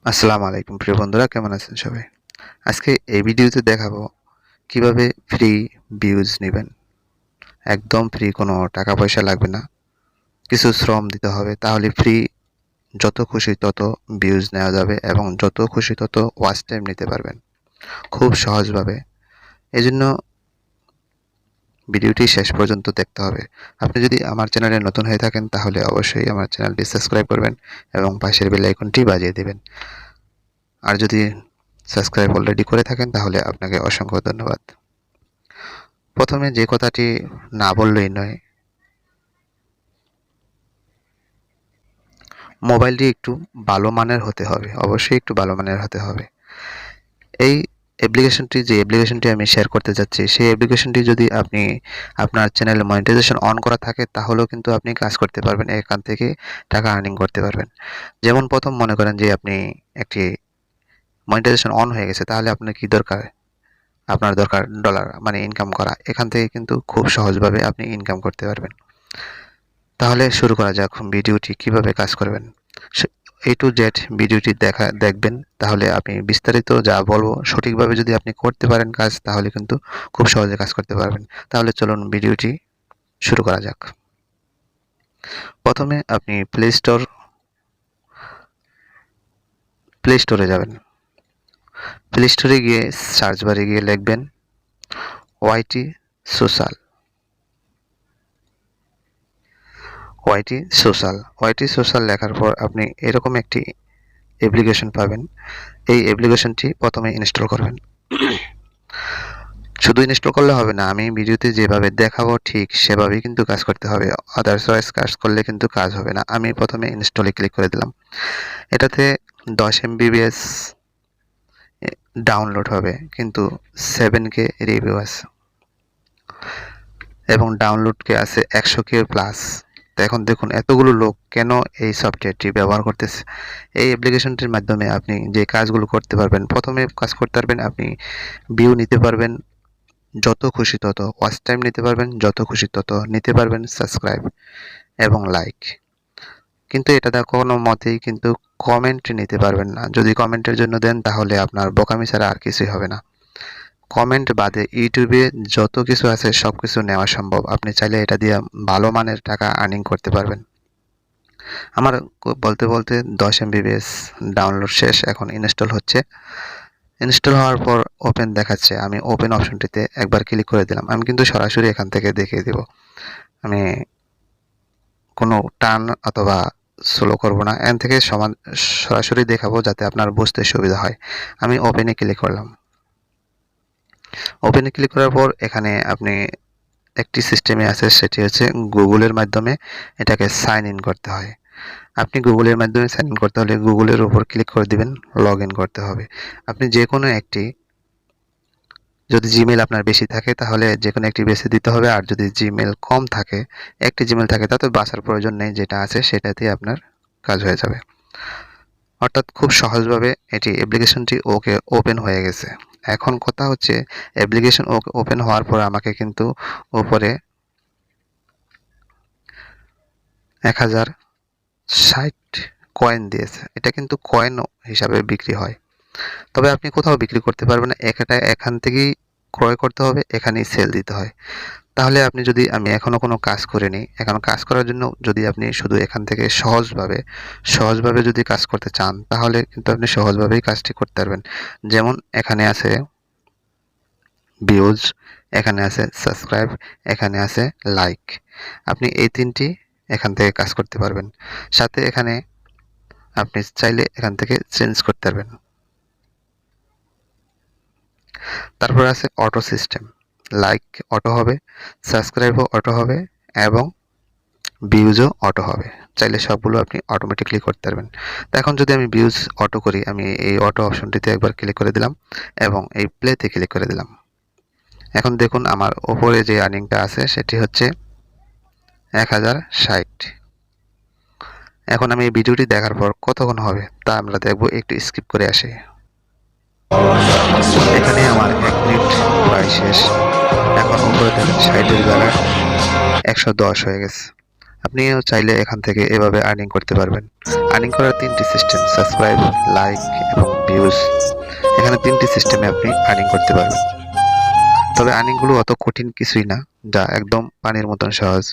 আসসালামু আলাইকুম প্রিয় বন্ধুরা, কেমন আছেন সবাই? আজকে এই ভিডিওতে দেখাবো কিভাবে ফ্রি ভিউজ নেবেন। একদম ফ্রি, কোনো টাকা পয়সা লাগবে না, কিছু শ্রম দিতে হবে, তাহলে ফ্রি যত খুশি তত ভিউজ নেওয়া যাবে এবং যত খুশি তত ওয়াচ টাইম নিতে পারবেন খুব সহজভাবে। এজন্য ভিডিওটি শেষ পর্যন্ত দেখতে হবে। আপনি যদি আমার চ্যানেলে নতুন হয়ে থাকেন তাহলে অবশ্যই আমার চ্যানেলটি সাবস্ক্রাইব করবেন এবং পাশের বেল আইকনটি বাজিয়ে দেবেন। আর যদি সাবস্ক্রাইব অলরেডি করে থাকেন তাহলে আপনাকে অসংখ্য ধন্যবাদ। প্রথমে যে কথাটি না বললেই নয়, মোবাইলটি একটু ভালো মানের হতে হবে, অবশ্যই একটু ভালো মানের হতে হবে। এই যে অ্যাপ্লিকেশনটি আমি শেয়ার করতে যাচ্ছি, সেই অ্যাপ্লিকেশনটি যদি আপনি আপনার চ্যানেলে মনিটাইজেশন অন করা থাকে তাহলেও কিন্তু আপনি কাজ করতে পারবেন, এখান থেকে টাকা আর্নিং করতে পারবেন। যেমন প্রথম মনে করেন যে আপনি একটি মনিটাইজেশন অন হয়ে গেছে, তাহলে আপনার কি দরকার? আপনার দরকার ডলার, মানে ইনকাম করা। এখান থেকে কিন্তু খুব সহজভাবে আপনি ইনকাম করতে পারবেন। তাহলে শুরু করা যাক ভিডিওটি কিভাবে কাজ করবেন। A to Z ভিডিওটি দেখবেন, তাহলে আপনি বিস্তারিত যা বলবো সঠিকভাবে যদি আপনি করতে পারেন কাজ, তাহলে কিন্তু খুব সহজে কাজ করতে পারবেন। তাহলে চলুন ভিডিওটি শুরু করা যাক। প্রথমে আপনি প্লে স্টোরে যাবেন। প্লে স্টোরে গিয়ে সার্চ বারে গিয়ে লিখবেন ওয়াইটি সোশ্যাল। ওয়াইটি সোশ্যাল লেখার পর আপনি এরকম একটি অ্যাপ্লিকেশন পাবেন। এই অ্যাপ্লিকেশনটি প্রথমে ইনস্টল করবেন। শুধু ইনস্টল করলে হবে না, আমি ভিডিওতে যেভাবে দেখাবো ঠিক সেভাবেই কিন্তু কাজ করতে হবে। আদারওয়াইজ কাজ করলে কিন্তু কাজ হবে না। আমি প্রথমে ইনস্টলে ক্লিক করে দিলাম। এটাতে 10 MB ডাউনলোড হবে, কিন্তু 7K রিভিউ আছে এবং ডাউনলোডকে আছে 100K প্লাস। এখন দেখুন এতগুলো লোক কেন এই সফটওয়্যারটি ব্যবহার করতেছে। এই অ্যাপ্লিকেশনটির মাধ্যমে আপনি যে কাজগুলো করতে পারবেন, প্রথমে কাজ করতে পারবেন, আপনি ভিউ নিতে পারবেন যত খুশি তত, ওয়াচ টাইম নিতে পারবেন যত খুশি তত, নিতে পারবেন সাবস্ক্রাইব এবং লাইক। কিন্তু এটা কোনো মতেই কিন্তু কমেন্ট নিতে পারবেন না। যদি কমেন্টের জন্য দেন তাহলে আপনার বোকামি ছাড়া আর কিছুই হবে না। কমেন্ট বাদে ইউটিউবে যত কিছু আছে সব কিছু নেওয়া সম্ভব। আপনি চাইলে এটা দিয়ে ভালো মানের টাকা আর্নিং করতে পারবেন। আমার বলতে বলতে 10 MB ডাউনলোড শেষ, এখন ইনস্টল হচ্ছে। ইনস্টল হওয়ার পর ওপেন দেখাচ্ছে, আমি ওপেন অপশনটিতে একবার ক্লিক করে দিলাম। আমি কিন্তু সরাসরি এখান থেকে দেখিয়ে দেব, আমি কোনো টান অথবা স্লো করব না, এখান থেকে সরাসরি দেখাবো যাতে আপনার বুঝতে সুবিধা হয়। আমি ওপেনে ক্লিক করলাম। ওপেনে ক্লিক করার পর এখানে আপনি একটি সিস্টেমে আছে, সেটি হচ্ছে গুগলের মাধ্যমে এটাকে সাইন ইন করতে হয়। আপনি গুগলের মাধ্যমে সাইন ইন করতে হলে গুগলের উপর ক্লিক করে দিবেন, লগ ইন করতে হবে। আপনি যে কোনো একটি, যদি জিমেল আপনার বেশি থাকে তাহলে যে কোনো একটি বেছে দিতে হবে, আর যদি জিমেল কম থাকে, একটি জিমেল থাকে, তাতে বাছার প্রয়োজন নেই, যেটা আছে সেটাতেই আপনার কাজ হয়ে যাবে। অর্থাৎ খুব সহজভাবে অ্যাপ্লিকেশনটি ওপেন হয়ে গেছে। এখন কথা হচ্ছে অ্যাপ্লিকেশন ওপেন হওয়ার পর আমাকে কিন্তু উপরে 1060 কয়েন দিয়েছে। এটা কিন্তু কয়েন হিসাবে বিক্রি হয়, তবে আপনি কোথাও বিক্রি করতে পারবেন না, এখান থেকেই ক্রয় করতে হবে, এখানেই সেল দিতে হয়। তাহলে আপনি যদি, আমি এখনো কোনো কাজ করিনি, এখন কাজ করার জন্য যদি আপনি শুধু এখান থেকে সহজভাবে যদি কাজ করতে চান তাহলে কিন্তু আপনি সহজভাবেই কাজটি করতে পারবেন। যেমন এখানে আছে ভিউজ, এখানে আছে সাবস্ক্রাইব, এখানে আছে লাইক। আপনি এই তিনটি এখান থেকে কাজ করতে পারবেন। সাথে এখানে আপনি চাইলে এখান থেকে চেঞ্জ করতে পারবেন। তারপর আছে অটো সিস্টেম, লাইক অটো হবে, সাবস্ক্রাইবও অটো হবে এবং ভিউজও অটো হবে। চাইলে সবগুলো আপনি অটোমেটিকলি করতে পারবেন। তো এখন যদি আমি ভিউজ অটো করি, আমি এই অটো অপশনটিতে একবার ক্লিক করে দিলাম এবং এই প্লেতে ক্লিক করে দিলাম। এখন দেখুন আমার ওপরে যে আর্নিংটা আছে সেটি হচ্ছে 1060। এখন আমি এই ভিডিওটি দেখার পর কতক্ষণ হবে তা আমরা দেখব, একটু স্কিপ করে আসি। এখানে আমার 1 মিনিট প্রায় শেষ। এখন উপরে দেখেন 60-এর জায়গায় 110 হয়ে গেছে। আপনিও চাইলে এখান থেকে এভাবে আর্নিং করতে পারবেন। আর্নিং করার 3টি সিস্টেম: সাবস্ক্রাইব, লাইক এবং ভিউজ। এখানে 3টি সিস্টেমে আপনি আর্নিং করতে পারবেন। তবে আর্নিংগুলো অত কঠিন কিছুই না, যা একদম পানির মতন সহজ।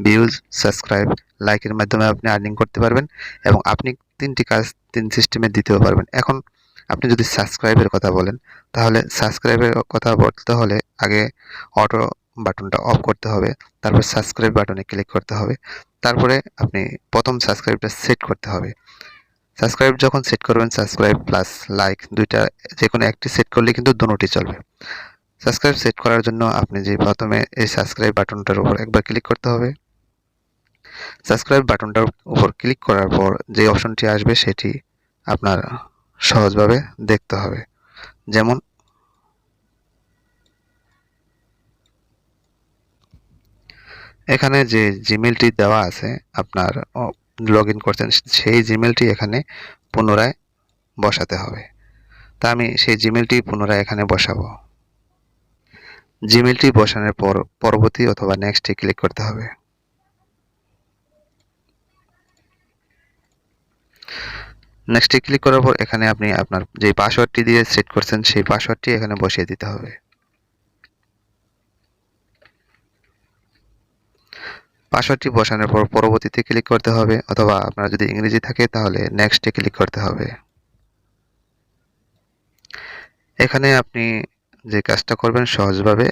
ভিউজ, সাবস্ক্রাইব, লাইকের মাধ্যমে আপনি আর্নিং করতে পারবেন এবং আপনি 3টি কাজ 3 সিস্টেমে দিতেও পারবেন। এখন আপনি যদি সাবস্ক্রাইবের কথা বলেন, তাহলে সাবস্ক্রাইবের কথা বলতে হলে আগে অটো বাটনটা অফ করতে হবে, তারপর সাবস্ক্রাইব বাটনে ক্লিক করতে হবে, তারপরে আপনি প্রথম সাবস্ক্রাইবটা সেট করতে হবে। সাবস্ক্রাইব যখন সেট করবেন, সাবস্ক্রাইব প্লাস লাইক দুইটা যে কোনো একটি সেট করলে কিন্তু দুটোই চলবে। সাবস্ক্রাইব সেট করার জন্য আপনি যে প্রথমে এই সাবস্ক্রাইব বাটনটার উপর একবার ক্লিক করতে হবে। সাবস্ক্রাইব বাটনটার উপর ক্লিক করার পর যে অপশনটি আসবে সেটি আপনার সহজভাবে দেখতে হবে। যেমন এখানে যে জিমেলটি দেওয়া আছে, আপনার লগ ইন করছেন, সেই জিমেলটি এখানে পুনরায় বসাতে হবে। তা আমি সেই জিমেলটি পুনরায় এখানে বসাবো। জিমেলটি বসানোর পর পরবর্তী অথবা নেক্সটে ক্লিক করতে হবে। নেক্সটে ক্লিক করার পর এখানে আপনি আপনার যে পাসওয়ার্ডটি দিয়ে সেট করছেন সেই পাসওয়ার্ডটি এখানে বসিয়ে দিতে হবে। পাসওয়ার্ডটি বসানোর পর পরবর্তীতে ক্লিক করতে হবে, অথবা আপনার যদি ইংরেজি থাকে তাহলে নেক্সটে ক্লিক করতে হবে। এখানে আপনি যে কাজটা করবেন সহজভাবে,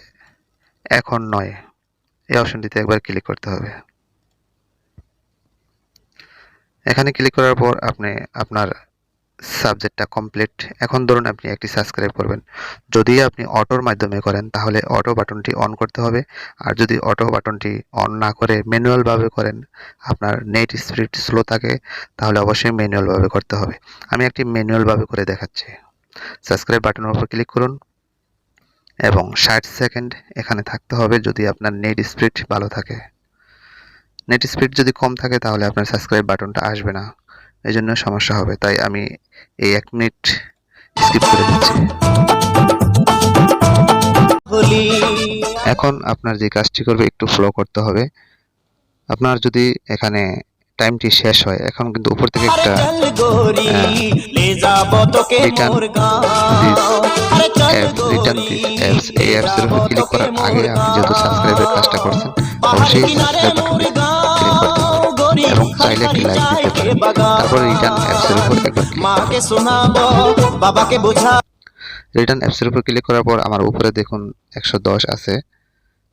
এখন নয় এই অপশনটিতে একবার ক্লিক করতে হবে। এখানে ক্লিক করার পর আপনি আপনার সাবজেক্টটা কমপ্লিট। এখন ধরুন আপনি একটি সাবস্ক্রাইব করবেন। যদি আপনি অটোর মাধ্যমে করেন তাহলে অটো বাটনটি অন করতে হবে, আর যদি অটো বাটনটি অন না করে ম্যানুয়ালভাবে করেন, আপনার নেট স্পিড স্লো থাকে, তাহলে অবশ্যই ম্যানুয়ালভাবে করতে হবে। আমি একটি ম্যানুয়ালভাবে করে দেখাচ্ছি। সাবস্ক্রাইব বাটনের উপর ক্লিক করুন এবং 60 সেকেন্ড এখানে থাকতে হবে যদি আপনার নেট স্পিড ভালো থাকে। নেট স্পিড যদি কম থাকে তাহলে আপনার সাবস্ক্রাইব বাটনটা আসবে না, এই জন্য সমস্যা হবে। তাই আমি এই 1 মিনিট স্কিপ করে দিচ্ছি। এখন আপনার যে কাজটি করবে একটু ফলো করতে হবে। আপনার যদি এখানে টাইমটি শেষ হয়, এখন কিন্তু উপর থেকে একটা রিটার্ন দিস অ্যাপস, এই অ্যাপসের উপর ক্লিক করার আগে আপনি যেহেতু সাবস্ক্রাইবের কাজটা করছেন, অবশ্যই সাবস্ক্রাইব বাটনে ক্লিক করতে হবে এবং চাইলে একটি লাইক দিতে পারেন। তারপর রিটার্ন অ্যাপসের উপর একবার ক্লিক করুন। রিটার্ন অ্যাপসের উপর ক্লিক করার পর আমার উপরে দেখুন 110 আছে,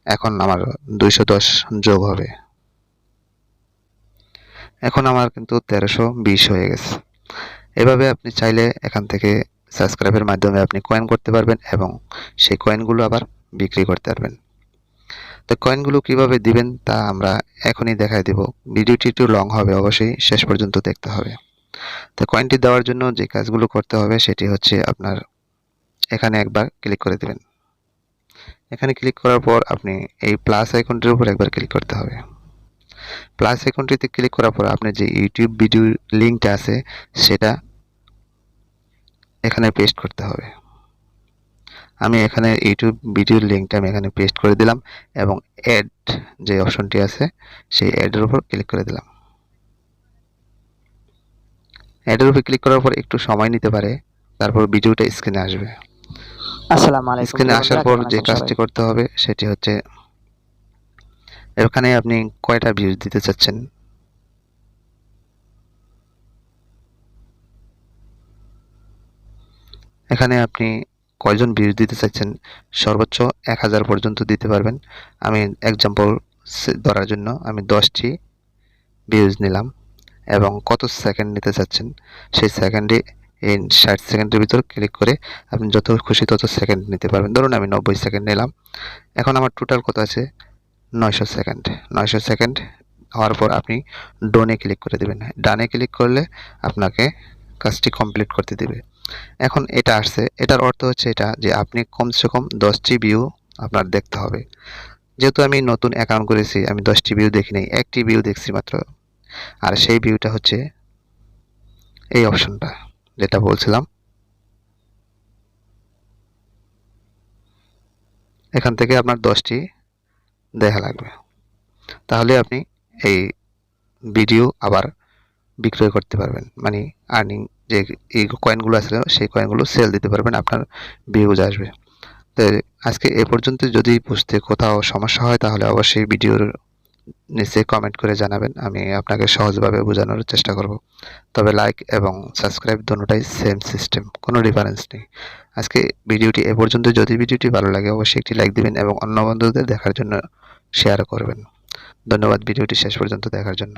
এখন আমার 210 যোগ হবে। এখন আমার কিন্তু 1320 হয়ে গেছে। এভাবে আপনি চাইলে এখান থেকে সাবস্ক্রাইবের মাধ্যমে আপনি কয়েন করতে পারবেন এবং সেই কয়েনগুলো আবার বিক্রি করতে পারবেন। তো কয়েনগুলো কিভাবে দিবেন তা আমরা এখনই দেখাই দিব। ভিডিওটি একটু লং হবে, অবশ্যই শেষ পর্যন্ত দেখতে হবে। তো কয়েনটি দেওয়ার জন্য যে কাজগুলো করতে হবে সেটি হচ্ছে আপনার এখানে একবার ক্লিক করে দিবেন। এখানে ক্লিক করার পর আপনি এই প্লাস আইকনটির উপর একবার ক্লিক করতে হবে। প্লাস আইকনটিতে ক্লিক করার পর আপনি যে ইউটিউব ভিডিও লিঙ্কটা আছে সেটা এখানে পেস্ট করতে হবে। আমি এখানে ইউটিউব ভিডিওর লিঙ্কটা আমি এখানে পেস্ট করে দিলাম এবং অ্যাড যে অপশনটি আছে সেই অ্যাডের উপর ক্লিক করে দিলাম। অ্যাডের উপর ক্লিক করার পর একটু সময় নিতে পারে, তারপর ভিডিওটা স্ক্রিনে আসবে। আসসালামু আলাইকুম। স্ক্রিনে আসার পর যে কাজটি করতে হবে সেটি হচ্ছে এখানে আপনি কয়টা ভিউজ দিতে চাচ্ছেন, এখানে আপনি কয়জন ভিউজ দিতে চাচ্ছেন, সর্বোচ্চ 1000 পর্যন্ত দিতে পারবেন। আমি এক্সাম্পল ধরার জন্য আমি 10টি ভিউজ নিলাম এবং কত সেকেন্ড নিতে চাচ্ছেন সেই সেকেন্ডে এই 60 সেকেন্ডের ভিতর ক্লিক করে আপনি যত খুশি তত সেকেন্ড নিতে পারবেন। ধরুন আমি 90 সেকেন্ড নিলাম। এখন আমার টোটাল কত আছে, 900 সেকেন্ড। 900 সেকেন্ড হওয়ার পর আপনি ডনে ক্লিক করে দেবেন। ডানে ক্লিক করলে আপনাকে কাজটি কমপ্লিট করতে দিবে। এখন এটা আসছে, এটার অর্থ হচ্ছে এটা যে আপনি কমসে কম 10টি ভিউ আপনার দেখতে হবে। যেহেতু আমি নতুন অ্যাকাউন্ট করেছি, আমি 10টি ভিউ দেখি নাই, একটি ভিউ দেখছি মাত্র। আর সেই ভিউটা হচ্ছে এই অপশনটা যেটা বলছিলাম। এখান থেকে আপনার 10টি দেখা লাগবে, তাহলে আপনি এই ভিডিও আবার বিক্রয় করতে পারবেন, মানে আর্নিং যে এই কয়েনগুলো আছে সেই কয়েনগুলো সেল দিতে পারবেন, আপনার ভিউজ আসবে। তো আজকে এ পর্যন্ত। যদি বুঝতে কোথাও সমস্যা হয় তাহলে অবশ্যই ভিডিওর নিচে কমেন্ট করে জানাবেন, আমি আপনাকে সহজভাবে বোঝানোর চেষ্টা করব। তবে লাইক এবং সাবস্ক্রাইব দুটোটাই সেম সিস্টেম, কোনো ডিফারেন্স নেই। আজকে ভিডিওটি এ পর্যন্ত। যদি ভিডিওটি ভালো লাগে অবশ্যই একটি লাইক দিবেন এবং অন্য বন্ধুদের দেখার জন্য শেয়ার করবেন। ধন্যবাদ ভিডিওটি শেষ পর্যন্ত দেখার জন্য।